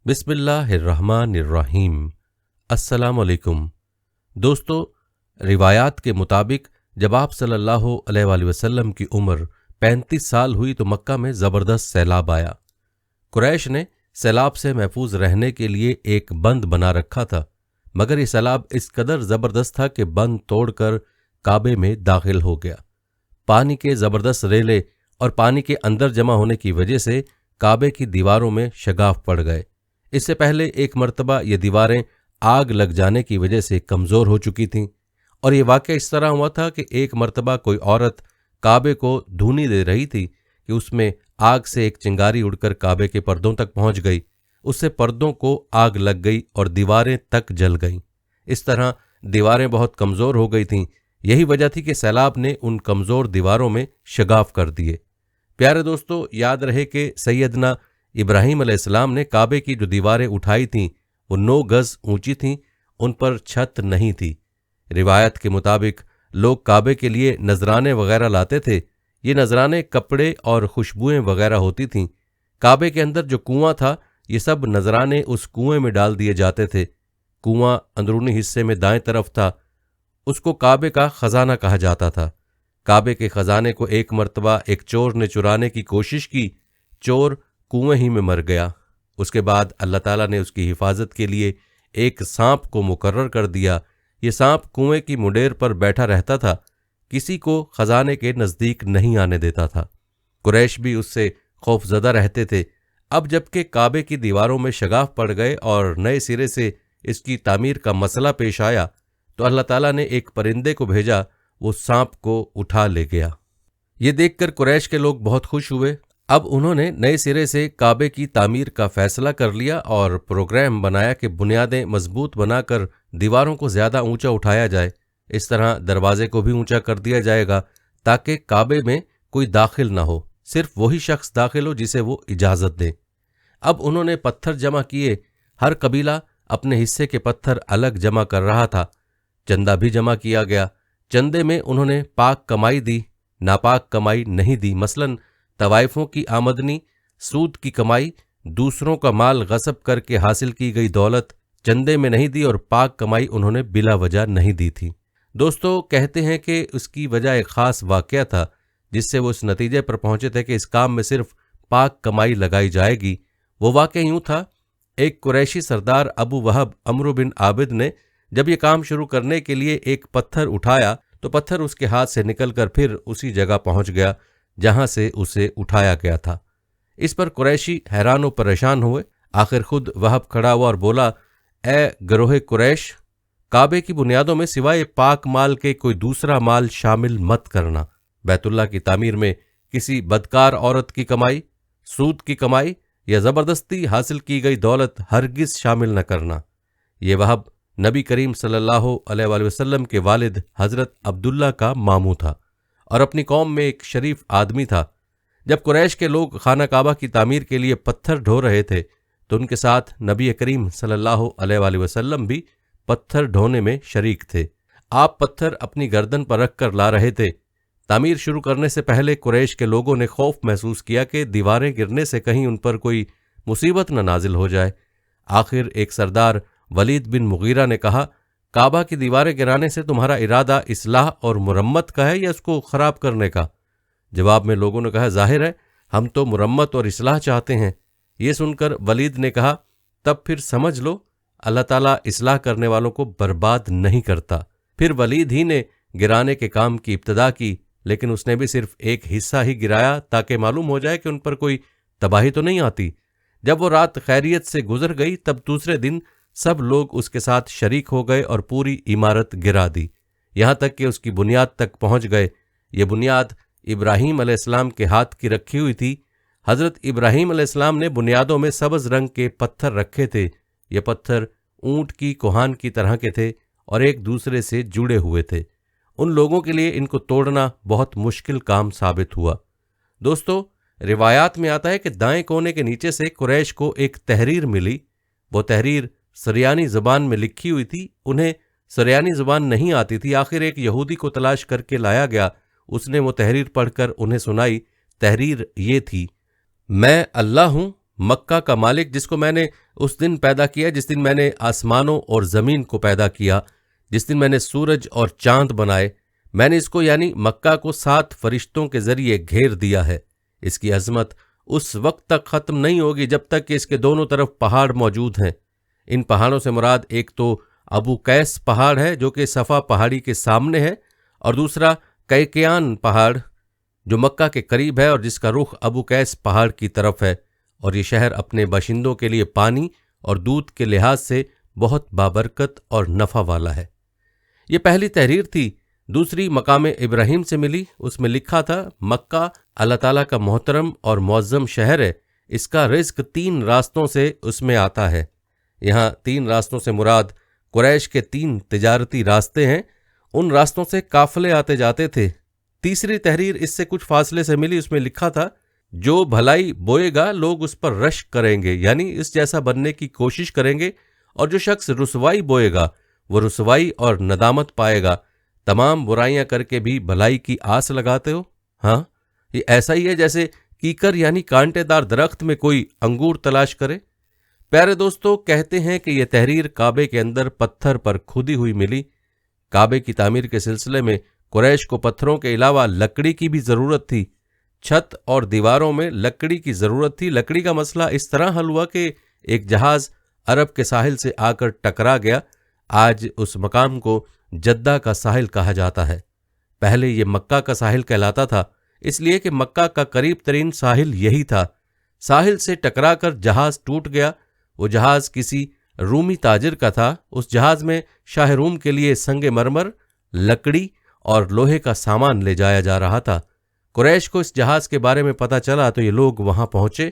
بسم اللہ الرحمن الرحیم۔ السلام علیکم دوستو، روایات کے مطابق جب آپ صلی اللہ علیہ وآلہ وسلم کی عمر 35 سال ہوئی تو مکہ میں زبردست سیلاب آیا۔ قریش نے سیلاب سے محفوظ رہنے کے لیے ایک بند بنا رکھا تھا، مگر یہ سیلاب اس قدر زبردست تھا کہ بند توڑ کر کعبے میں داخل ہو گیا۔ پانی کے زبردست ریلے اور پانی کے اندر جمع ہونے کی وجہ سے کعبے کی دیواروں میں شگاف پڑ گئے۔ اس سے پہلے ایک مرتبہ یہ دیواریں آگ لگ جانے کی وجہ سے کمزور ہو چکی تھیں، اور یہ واقعہ اس طرح ہوا تھا کہ ایک مرتبہ کوئی عورت کعبے کو دھونی دے رہی تھی کہ اس میں آگ سے ایک چنگاری اڑ کر کعبے کے پردوں تک پہنچ گئی۔ اس سے پردوں کو آگ لگ گئی اور دیواریں تک جل گئیں۔ اس طرح دیواریں بہت کمزور ہو گئی تھیں۔ یہی وجہ تھی کہ سیلاب نے ان کمزور دیواروں میں شگاف کر دیے۔ پیارے دوستو، یاد رہے کہ سیدنا ابراہیم علیہ السلام نے کعبے کی جو دیواریں اٹھائی تھیں وہ 9 گز اونچی تھیں، ان پر چھت نہیں تھی۔ روایت کے مطابق لوگ کعبے کے لیے نذرانے وغیرہ لاتے تھے۔ یہ نذرانے کپڑے اور خوشبوئیں وغیرہ ہوتی تھیں۔ کعبے کے اندر جو کنواں تھا، یہ سب نذرانے اس کنویں میں ڈال دیے جاتے تھے۔ کنواں اندرونی حصے میں دائیں طرف تھا۔ اس کو کعبے کا خزانہ کہا جاتا تھا۔ کعبے کے خزانے کو ایک مرتبہ ایک چور نے چرانے کی کوشش کی۔ چور کنویں ہی میں مر گیا۔ اس کے بعد اللہ تعالیٰ نے اس کی حفاظت کے لیے ایک سانپ کو مقرر کر دیا۔ یہ سانپ کنویں کی منڈیر پر بیٹھا رہتا تھا، کسی کو خزانے کے نزدیک نہیں آنے دیتا تھا۔ قریش بھی اس سے خوف زدہ رہتے تھے۔ اب جب کہ کعبے کی دیواروں میں شگاف پڑ گئے اور نئے سرے سے اس کی تعمیر کا مسئلہ پیش آیا تو اللہ تعالیٰ نے ایک پرندے کو بھیجا، وہ سانپ کو اٹھا لے گیا۔ یہ دیکھ کر قریش کے لوگ بہت خوش ہوئے۔ اب انہوں نے نئے سرے سے کعبے کی تعمیر کا فیصلہ کر لیا اور پروگرام بنایا کہ بنیادیں مضبوط بنا کر دیواروں کو زیادہ اونچا اٹھایا جائے۔ اس طرح دروازے کو بھی اونچا کر دیا جائے گا تاکہ کعبے میں کوئی داخل نہ ہو، صرف وہی شخص داخل ہو جسے وہ اجازت دے۔ اب انہوں نے پتھر جمع کیے۔ ہر قبیلہ اپنے حصے کے پتھر الگ جمع کر رہا تھا۔ چندہ بھی جمع کیا گیا۔ چندے میں انہوں نے پاک کمائی دی، ناپاک کمائی نہیں دی۔ مثلاً طوائفوں کی آمدنی، سود کی کمائی، دوسروں کا مال غصب کر کے حاصل کی گئی دولت چندے میں نہیں دی، اور پاک کمائی انہوں نے بلا وجہ نہیں دی تھی۔ دوستو، کہتے ہیں کہ اس کی وجہ ایک خاص واقعہ تھا جس سے وہ اس نتیجے پر پہنچے تھے کہ اس کام میں صرف پاک کمائی لگائی جائے گی۔ وہ واقعہ یوں تھا، ایک قریشی سردار ابو وہب عمرو بن عابد نے جب یہ کام شروع کرنے کے لیے ایک پتھر اٹھایا تو پتھر اس کے ہاتھ سے نکل کر پھر اسی جگہ پہنچ گیا جہاں سے اسے اٹھایا گیا تھا۔ اس پر قریشی حیران و پریشان ہوئے۔ آخر خود وہب کھڑا ہوا اور بولا، اے گروہ قریش، کعبے کی بنیادوں میں سوائے پاک مال کے کوئی دوسرا مال شامل مت کرنا۔ بیت اللہ کی تعمیر میں کسی بدکار عورت کی کمائی، سود کی کمائی یا زبردستی حاصل کی گئی دولت ہرگز شامل نہ کرنا۔ یہ وہب نبی کریم صلی اللہ علیہ وآلہ وسلم کے والد حضرت عبداللہ کا ماموں تھا اور اپنی قوم میں ایک شریف آدمی تھا۔ جب قریش کے لوگ خانہ کعبہ کی تعمیر کے لیے پتھر ڈھو رہے تھے تو ان کے ساتھ نبی کریم صلی اللہ علیہ وآلہ وسلم بھی پتھر ڈھونے میں شریک تھے۔ آپ پتھر اپنی گردن پر رکھ کر لا رہے تھے۔ تعمیر شروع کرنے سے پہلے قریش کے لوگوں نے خوف محسوس کیا کہ دیواریں گرنے سے کہیں ان پر کوئی مصیبت نہ نازل ہو جائے۔ آخر ایک سردار ولید بن مغیرہ نے کہا، کعبہ کی دیواریں گرانے سے تمہارا ارادہ اصلاح اور مرمت کا ہے یا اس کو خراب کرنے کا؟ جواب میں لوگوں نے کہا، ظاہر ہے ہم تو مرمت اور اصلاح چاہتے ہیں۔ یہ سن کر ولید نے کہا، تب پھر سمجھ لو اللہ تعالیٰ اصلاح کرنے والوں کو برباد نہیں کرتا۔ پھر ولید ہی نے گرانے کے کام کی ابتدا کی، لیکن اس نے بھی صرف ایک حصہ ہی گرایا تاکہ معلوم ہو جائے کہ ان پر کوئی تباہی تو نہیں آتی۔ جب وہ رات خیریت سے گزر گئی تب دوسرے دن سب لوگ اس کے ساتھ شریک ہو گئے اور پوری عمارت گرا دی، یہاں تک کہ اس کی بنیاد تک پہنچ گئے۔ یہ بنیاد ابراہیم علیہ السلام کے ہاتھ کی رکھی ہوئی تھی۔ حضرت ابراہیم علیہ السلام نے بنیادوں میں سبز رنگ کے پتھر رکھے تھے۔ یہ پتھر اونٹ کی کوہان کی طرح کے تھے اور ایک دوسرے سے جڑے ہوئے تھے۔ ان لوگوں کے لیے ان کو توڑنا بہت مشکل کام ثابت ہوا۔ دوستو، روایات میں آتا ہے کہ دائیں کونے کے نیچے سے قریش کو ایک تحریر ملی۔ وہ تحریر سریانی زبان میں لکھی ہوئی تھی۔ انہیں سریانی زبان نہیں آتی تھی۔ آخر ایک یہودی کو تلاش کر کے لایا گیا۔ اس نے وہ تحریر پڑھ کر انہیں سنائی۔ تحریر یہ تھی، میں اللہ ہوں، مکہ کا مالک جس کو میں نے اس دن پیدا کیا جس دن میں نے آسمانوں اور زمین کو پیدا کیا، جس دن میں نے سورج اور چاند بنائے، میں نے اس کو یعنی مکہ کو 7 فرشتوں کے ذریعے گھیر دیا ہے۔ اس کی عظمت اس وقت تک ختم نہیں ہوگی جب تک کہ اس کے دونوں طرف پہاڑ موجود ہیں۔ ان پہاڑوں سے مراد ایک تو ابو قیس پہاڑ ہے جو کہ صفا پہاڑی کے سامنے ہے، اور دوسرا کیکیان پہاڑ جو مکہ کے قریب ہے اور جس کا رخ ابو قیس پہاڑ کی طرف ہے، اور یہ شہر اپنے باشندوں کے لیے پانی اور دودھ کے لحاظ سے بہت بابرکت اور نفع والا ہے۔ یہ پہلی تحریر تھی۔ دوسری مقام ابراہیم سے ملی، اس میں لکھا تھا مکہ اللہ تعالیٰ کا محترم اور معظم شہر ہے، اس کا رزق 3 راستوں سے اس میں آتا ہے۔ یہاں 3 راستوں سے مراد قریش کے 3 تجارتی راستے ہیں، ان راستوں سے قافلے آتے جاتے تھے۔ تیسری تحریر اس سے کچھ فاصلے سے ملی، اس میں لکھا تھا جو بھلائی بوئے گا لوگ اس پر رشک کریں گے، یعنی اس جیسا بننے کی کوشش کریں گے، اور جو شخص رسوائی بوئے گا وہ رسوائی اور ندامت پائے گا۔ تمام برائیاں کر کے بھی بھلائی کی آس لگاتے ہو؟ ہاں، یہ ایسا ہی ہے جیسے کیکر یعنی کانٹے دار درخت میں کوئی انگور تلاش کرے۔ پیارے دوستو، کہتے ہیں کہ یہ تحریر کعبے کے اندر پتھر پر کھدی ہوئی ملی۔ کعبے کی تعمیر کے سلسلے میں قریش کو پتھروں کے علاوہ لکڑی کی بھی ضرورت تھی۔ چھت اور دیواروں میں لکڑی کی ضرورت تھی۔ لکڑی کا مسئلہ اس طرح حل ہوا کہ ایک جہاز عرب کے ساحل سے آ کر ٹکرا گیا۔ آج اس مقام کو جدہ کا ساحل کہا جاتا ہے۔ پہلے یہ مکہ کا ساحل کہلاتا تھا، اس لیے کہ مکہ کا قریب ترین ساحل یہی تھا۔ ساحل سے ٹکرا کر جہاز ٹوٹ گیا۔ وہ جہاز کسی رومی تاجر کا تھا۔ اس جہاز میں شاہ روم کے لیے سنگ مرمر، لکڑی اور لوہے کا سامان لے جایا جا رہا تھا۔ قریش کو اس جہاز کے بارے میں پتہ چلا تو یہ لوگ وہاں پہنچے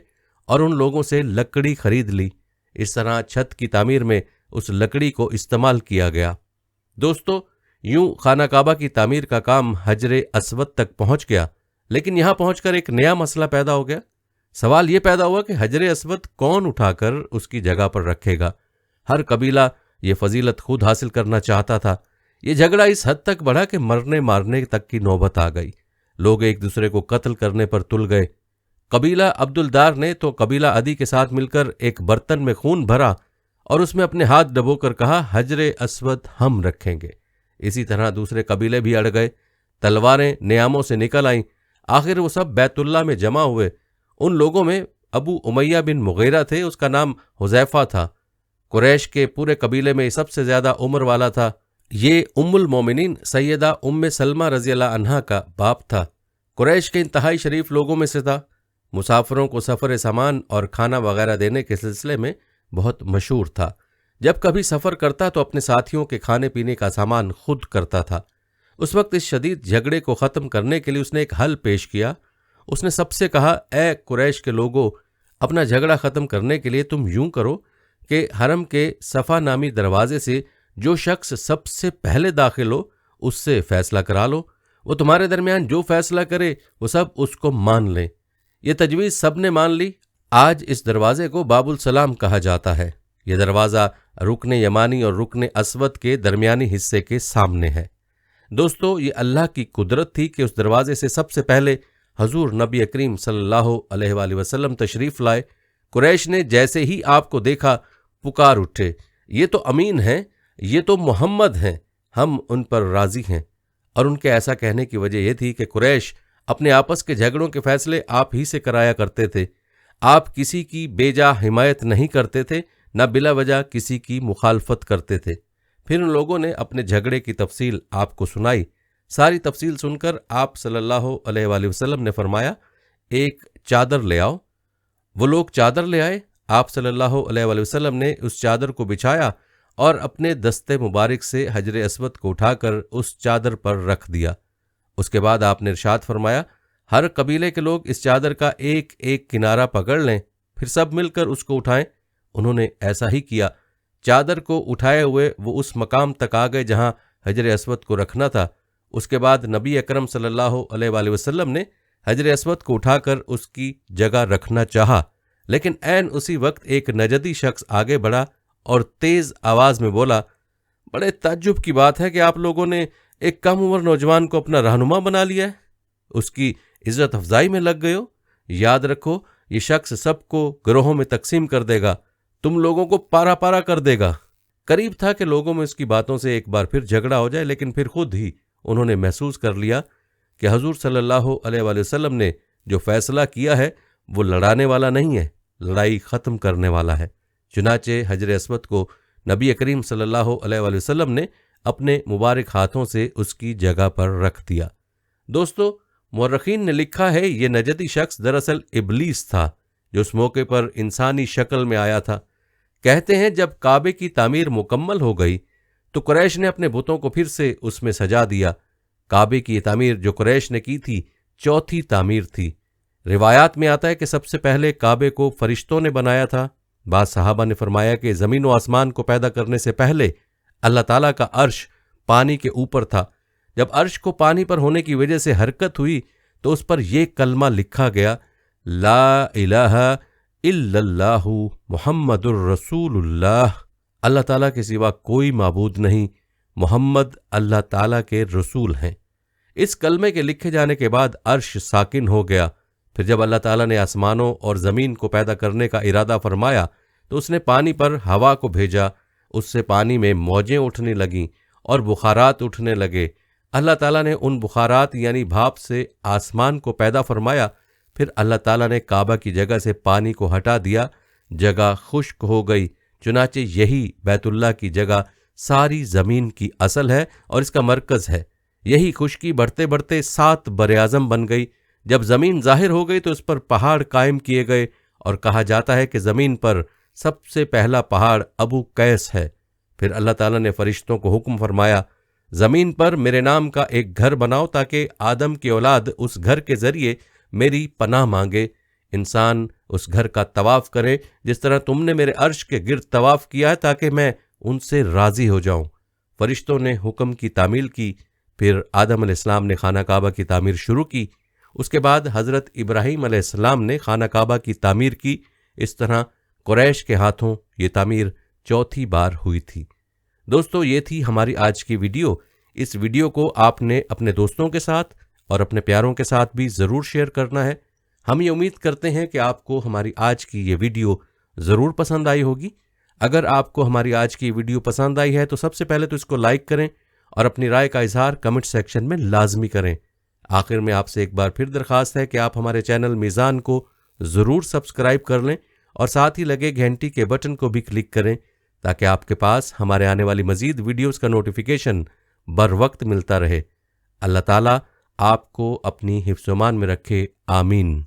اور ان لوگوں سے لکڑی خرید لی۔ اس طرح چھت کی تعمیر میں اس لکڑی کو استعمال کیا گیا۔ دوستو، یوں خانہ کعبہ کی تعمیر کا کام حجر اسود تک پہنچ گیا، لیکن یہاں پہنچ کر ایک نیا مسئلہ پیدا ہو گیا۔ سوال یہ پیدا ہوا کہ حجر اسود کون اٹھا کر اس کی جگہ پر رکھے گا؟ ہر قبیلہ یہ فضیلت خود حاصل کرنا چاہتا تھا۔ یہ جھگڑا اس حد تک بڑھا کہ مرنے مارنے تک کی نوبت آ گئی۔ لوگ ایک دوسرے کو قتل کرنے پر تل گئے۔ قبیلہ عبدالدار نے تو قبیلہ عدی کے ساتھ مل کر ایک برتن میں خون بھرا اور اس میں اپنے ہاتھ ڈبو کر کہا حجر اسود ہم رکھیں گے۔ اسی طرح دوسرے قبیلے بھی اڑ گئے۔ تلواریں نیاموں سے نکل آئیں۔ آخر وہ سب بیت اللہ میں جمع ہوئے۔ ان لوگوں میں ابو امیہ بن مغیرہ تھے، اس کا نام حذیفہ تھا۔ قریش کے پورے قبیلے میں سب سے زیادہ عمر والا تھا۔ یہ ام المومنین سیدہ ام سلمہ رضی اللہ عنہا کا باپ تھا۔ قریش کے انتہائی شریف لوگوں میں سے تھا۔ مسافروں کو سفر سامان اور کھانا وغیرہ دینے کے سلسلے میں بہت مشہور تھا۔ جب کبھی سفر کرتا تو اپنے ساتھیوں کے کھانے پینے کا سامان خود کرتا تھا۔ اس وقت اس شدید جھگڑے کو ختم کرنے کے لیے اس نے ایک حل پیش کیا۔ اس نے سب سے کہا، اے قریش کے لوگوں، اپنا جھگڑا ختم کرنے کے لیے تم یوں کرو کہ حرم کے صفا نامی دروازے سے جو شخص سب سے پہلے داخل ہو اس سے فیصلہ کرا لو۔ وہ تمہارے درمیان جو فیصلہ کرے وہ سب اس کو مان لیں۔ یہ تجویز سب نے مان لی۔ آج اس دروازے کو باب السلام کہا جاتا ہے۔ یہ دروازہ رکن یمانی اور رکن اسود کے درمیانی حصے کے سامنے ہے۔ دوستو، یہ اللہ کی قدرت تھی کہ اس دروازے سے سب سے پہلے حضور نبی کریم صلی اللہ علیہ وآلہ وسلم تشریف لائے۔ قریش نے جیسے ہی آپ کو دیکھا پکار اٹھے، یہ تو امین ہیں، یہ تو محمد ہیں، ہم ان پر راضی ہیں۔ اور ان کے ایسا کہنے کی وجہ یہ تھی کہ قریش اپنے آپس کے جھگڑوں کے فیصلے آپ ہی سے کرایا کرتے تھے۔ آپ کسی کی بے جا حمایت نہیں کرتے تھے، نہ بلا وجہ کسی کی مخالفت کرتے تھے۔ پھر ان لوگوں نے اپنے جھگڑے کی تفصیل آپ کو سنائی۔ ساری تفصیل سن کر آپ صلی اللہ علیہ وآلہ وسلم نے فرمایا، ایک چادر لے آؤ۔ وہ لوگ چادر لے آئے۔ آپ صلی اللہ علیہ وآلہ وسلم نے اس چادر کو بچھایا اور اپنے دستے مبارک سے حجر اسود کو اٹھا کر اس چادر پر رکھ دیا۔ اس کے بعد آپ نے ارشاد فرمایا، ہر قبیلے کے لوگ اس چادر کا ایک ایک کنارہ پکڑ لیں، پھر سب مل کر اس کو اٹھائیں۔ انہوں نے ایسا ہی کیا۔ چادر کو اٹھائے ہوئے وہ اس مقام تک آ گئے جہاں حجر اسود کو رکھنا تھا۔ اس کے بعد نبی اکرم صلی اللہ علیہ وآلہ وسلم نے حجر اسود کو اٹھا کر اس کی جگہ رکھنا چاہا، لیکن عین اسی وقت ایک نجدی شخص آگے بڑھا اور تیز آواز میں بولا، بڑے تعجب کی بات ہے کہ آپ لوگوں نے ایک کم عمر نوجوان کو اپنا رہنما بنا لیا ہے، اس کی عزت افزائی میں لگ گئے ہو۔ یاد رکھو یہ شخص سب کو گروہوں میں تقسیم کر دے گا، تم لوگوں کو پارا پارا کر دے گا۔ قریب تھا کہ لوگوں میں اس کی باتوں سے ایک بار پھر جھگڑا ہو جائے، لیکن پھر خود ہی انہوں نے محسوس کر لیا کہ حضور صلی اللہ علیہ وآلہ وسلم نے جو فیصلہ کیا ہے وہ لڑانے والا نہیں ہے، لڑائی ختم کرنے والا ہے۔ چنانچہ حجر اسود کو نبی کریم صلی اللہ علیہ وآلہ وسلم نے اپنے مبارک ہاتھوں سے اس کی جگہ پر رکھ دیا۔ دوستو، مورخین نے لکھا ہے یہ نجدی شخص دراصل ابلیس تھا جو اس موقع پر انسانی شکل میں آیا تھا۔ کہتے ہیں جب کعبے کی تعمیر مکمل ہو گئی تو قریش نے اپنے بتوں کو پھر سے اس میں سجا دیا۔ کعبے کی یہ تعمیر جو قریش نے کی تھی چوتھی تعمیر تھی۔ روایات میں آتا ہے کہ سب سے پہلے کعبے کو فرشتوں نے بنایا تھا۔ بعض صحابہ نے فرمایا کہ زمین و آسمان کو پیدا کرنے سے پہلے اللہ تعالیٰ کا عرش پانی کے اوپر تھا۔ جب عرش کو پانی پر ہونے کی وجہ سے حرکت ہوئی تو اس پر یہ کلمہ لکھا گیا، لا الہ الا اللہ محمد الرسول اللہ۔ اللہ تعالیٰ کے سوا کوئی معبود نہیں، محمد اللہ تعالیٰ کے رسول ہیں۔ اس کلمے کے لکھے جانے کے بعد عرش ساکن ہو گیا۔ پھر جب اللہ تعالیٰ نے آسمانوں اور زمین کو پیدا کرنے کا ارادہ فرمایا تو اس نے پانی پر ہوا کو بھیجا، اس سے پانی میں موجیں اٹھنے لگیں اور بخارات اٹھنے لگے۔ اللہ تعالیٰ نے ان بخارات یعنی بھاپ سے آسمان کو پیدا فرمایا۔ پھر اللہ تعالیٰ نے کعبہ کی جگہ سے پانی کو ہٹا دیا، جگہ خشک ہو گئی۔ چنانچہ یہی بیت اللہ کی جگہ ساری زمین کی اصل ہے اور اس کا مرکز ہے۔ یہی خشکی بڑھتے بڑھتے 7 براعظم بن گئی۔ جب زمین ظاہر ہو گئی تو اس پر پہاڑ قائم کیے گئے اور کہا جاتا ہے کہ زمین پر سب سے پہلا پہاڑ ابو قیس ہے۔ پھر اللہ تعالیٰ نے فرشتوں کو حکم فرمایا، زمین پر میرے نام کا ایک گھر بناؤ تاکہ آدم کی اولاد اس گھر کے ذریعے میری پناہ مانگے۔ انسان اس گھر کا طواف کرے جس طرح تم نے میرے عرش کے گرد طواف کیا ہے تاکہ میں ان سے راضی ہو جاؤں۔ فرشتوں نے حکم کی تعمیل کی۔ پھر آدم علیہ السلام نے خانہ کعبہ کی تعمیر شروع کی۔ اس کے بعد حضرت ابراہیم علیہ السلام نے خانہ کعبہ کی تعمیر کی۔ اس طرح قریش کے ہاتھوں یہ تعمیر چوتھی بار ہوئی تھی۔ دوستو، یہ تھی ہماری آج کی ویڈیو۔ اس ویڈیو کو آپ نے اپنے دوستوں کے ساتھ اور اپنے پیاروں کے ساتھ بھی ضرور شیئر کرنا ہے۔ ہم یہ امید کرتے ہیں کہ آپ کو ہماری آج کی یہ ویڈیو ضرور پسند آئی ہوگی۔ اگر آپ کو ہماری آج کی ویڈیو پسند آئی ہے تو سب سے پہلے تو اس کو لائک کریں اور اپنی رائے کا اظہار کمنٹ سیکشن میں لازمی کریں۔ آخر میں آپ سے ایک بار پھر درخواست ہے کہ آپ ہمارے چینل میزان کو ضرور سبسکرائب کر لیں اور ساتھ ہی لگے گھنٹی کے بٹن کو بھی کلک کریں تاکہ آپ کے پاس ہمارے آنے والی مزید ویڈیوز کا نوٹیفیکیشن بر وقت ملتا رہے۔ اللہ تعالیٰ آپ کو اپنی حفظ و امان میں رکھے، آمین۔